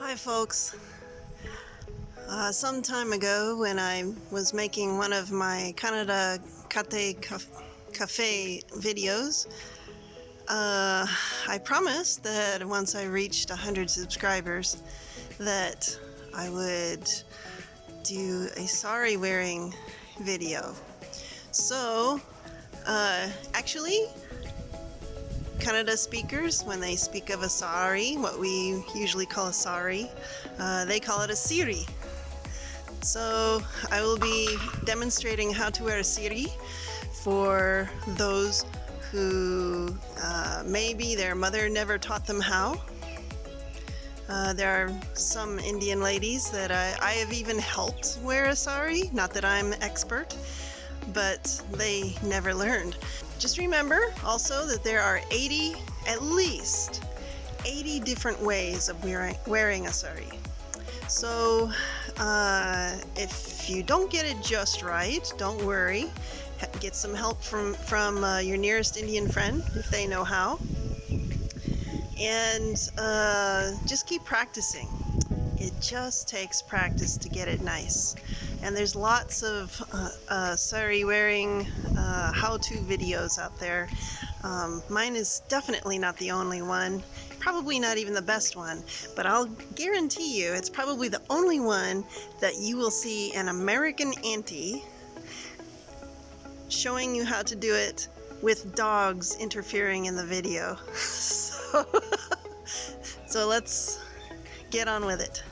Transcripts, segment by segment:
Hi folks. Some time ago when I was making one of my Canada Cafe videos, I promised that once I reached 100 subscribers that I would do a sari wearing video. So, actually, Canada speakers, when they speak of a sari, what we usually call a sari, they call it a siri. So I will be demonstrating how to wear a siri for those who maybe their mother never taught them how. There are some Indian ladies that I have even helped wear a sari, not that I'm expert, but they never learned. Just remember also that there are at least 80 different ways of wearing a sari. So if you don't get it just right, don't worry. Get some help from your nearest Indian friend if they know how. And just keep practicing. It just takes practice to get it nice. And there's lots of sari wearing how-to videos out there. Mine is definitely not the only one, probably not even the best one, but I'll guarantee you it's probably the only one that you will see an American auntie showing you how to do it with dogs interfering in the video. So let's get on with it.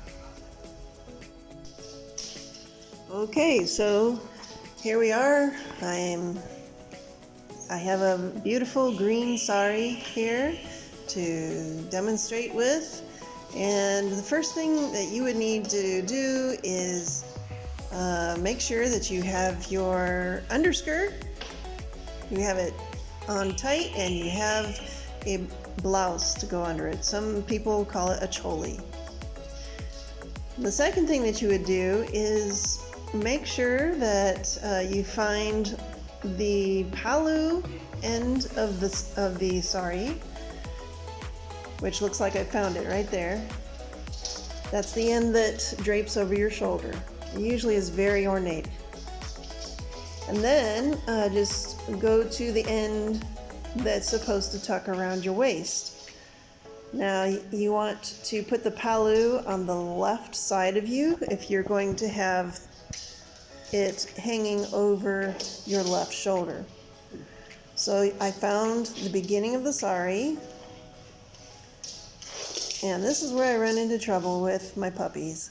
Okay, so here we are. I have a beautiful green sari here to demonstrate with, and the first thing that you would need to do is make sure that you have your underskirt, you have it on tight, and you have a blouse to go under it. Some people call it a choli. The second thing that you would do is make sure that you find the palu end of the sari, which looks like I found it right there. That's the end that drapes over your shoulder. It usually is very ornate. And then just go to the end that's supposed to tuck around your waist. Now you want to put the palu on the left side of you if you're going to have it hanging over your left shoulder. So I found the beginning of the sari, and this is where I run into trouble with my puppies.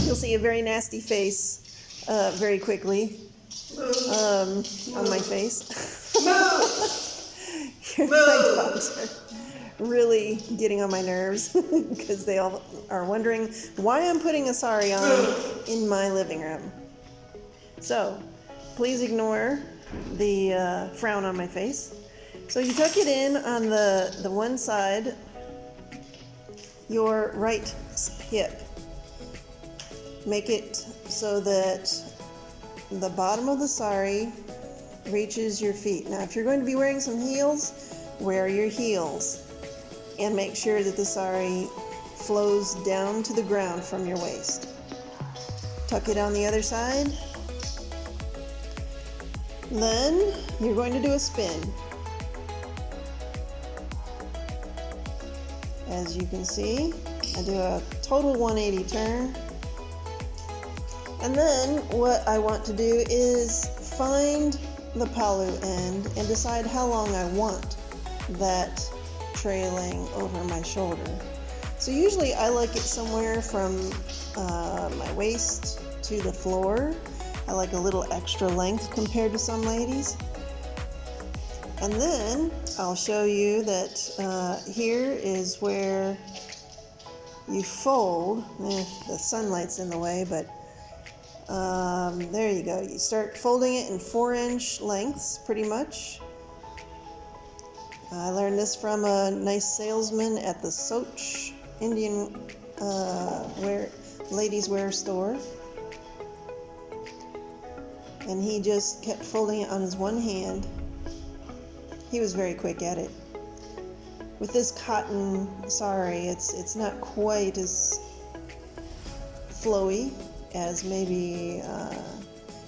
You'll see a very nasty face very quickly on my face. My dogs are really getting on my nerves because they all are wondering why I'm putting a sari on in my living room. So please ignore the frown on my face. So you tuck it in on the one side, your right hip. Make it so that the bottom of the sari reaches your feet. Now if you're going to be wearing some heels, wear your heels. And make sure that the sari flows down to the ground from your waist. Tuck it on the other side. Then you're going to do a spin. As you can see, I do a total 180 turn. And then what I want to do is find the palu end and decide how long I want that trailing over my shoulder. So usually I like it somewhere from my waist to the floor. I like a little extra length compared to some ladies. And then I'll show you that here is where you fold. The sunlight's in the way, but there you go. You start folding it in 4-inch lengths pretty much. I learned this from a nice salesman at the Soch Indian ladies wear store. And he just kept folding it on his one hand. He was very quick at it. with this cotton sari, it's not quite as flowy as maybe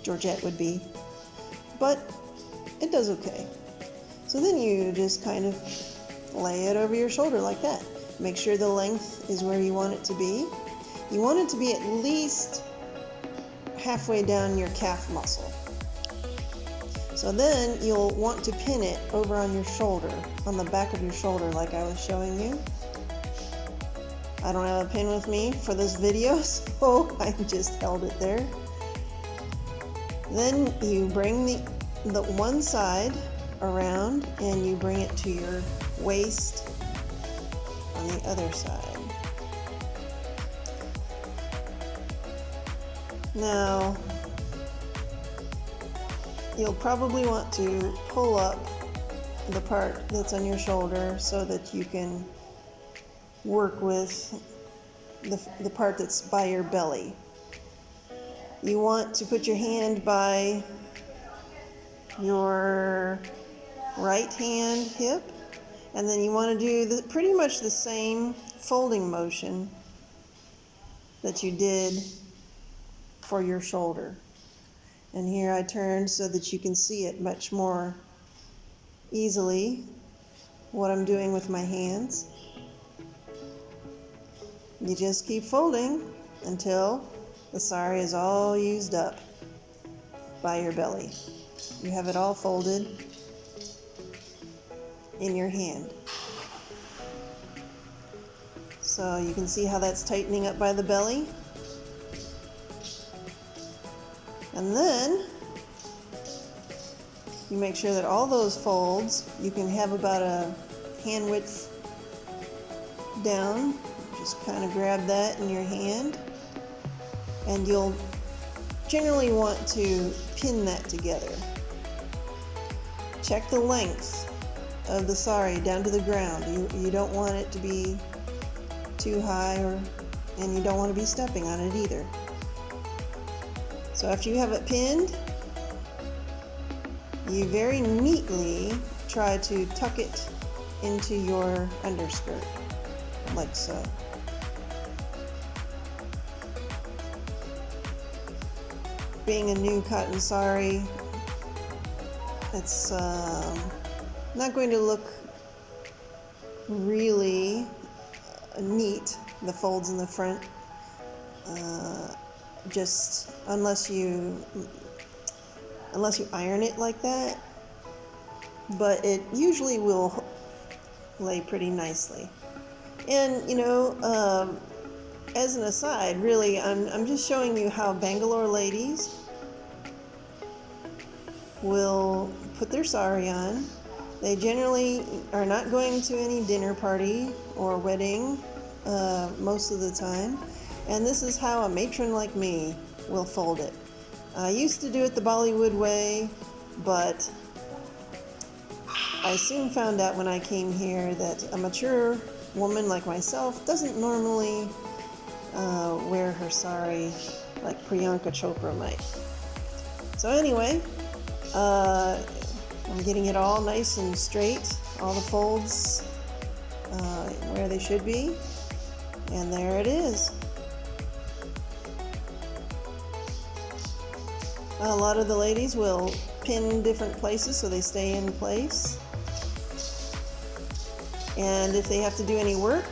Georgette would be, but it does okay. So then you just kind of lay it over your shoulder like that. Make sure the length is where you want it to be. You want it to be at least halfway down your calf muscle. So then you'll want to pin it over on your shoulder, on the back of your shoulder like I was showing you. I don't have a pin with me for this video, so I just held it there. Then you bring the one side around and you bring it to your waist on the other side. Now, you'll probably want to pull up the part that's on your shoulder so that you can work with the part that's by your belly. You want to put your hand by your right hand hip, and then you want to do pretty much the same folding motion that you did for your shoulder. And here I turned so that you can see it much more easily, what I'm doing with my hands. You just keep folding until the sari is all used up by your belly. You have it all folded in your hand. So you can see how that's tightening up by the belly. And then you make sure that all those folds, you can have about a hand width down. Just kind of grab that in your hand, and you'll generally want to pin that together. Check the length of the sari down to the ground. You don't want it to be too high, and you don't want to be stepping on it either. So after you have it pinned, you very neatly try to tuck it into your underskirt, like so. Being a new cotton sari, it's not going to look really neat, the folds in the front, just unless you iron it like that, but it usually will lay pretty nicely. And you know, as an aside, really, I'm just showing you how Bangalore ladies will put their sari on. They generally are not going to any dinner party or wedding most of the time, and this is how a matron like me will fold it. I used to do it the Bollywood way, but I soon found out when I came here that a mature woman like myself doesn't normally wear her sari like Priyanka Chopra might. So anyway, I'm getting it all nice and straight, all the folds where they should be, and there it is. A lot of the ladies will pin different places so they stay in place. And if they have to do any work,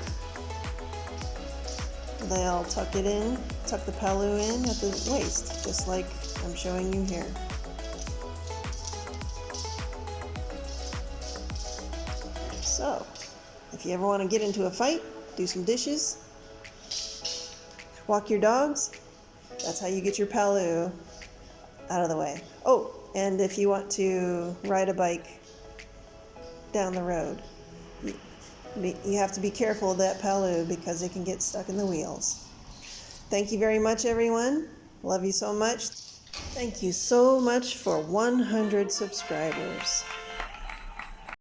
they'll tuck it in, tuck the palu in at the waist, just like I'm showing you here. So, if you ever want to get into a fight, do some dishes, walk your dogs, that's how you get your palu out of the way. Oh, and if you want to ride a bike down the road, you have to be careful of that palu because it can get stuck in the wheels. Thank you very much, everyone. Love you so much. Thank you so much for 100 subscribers.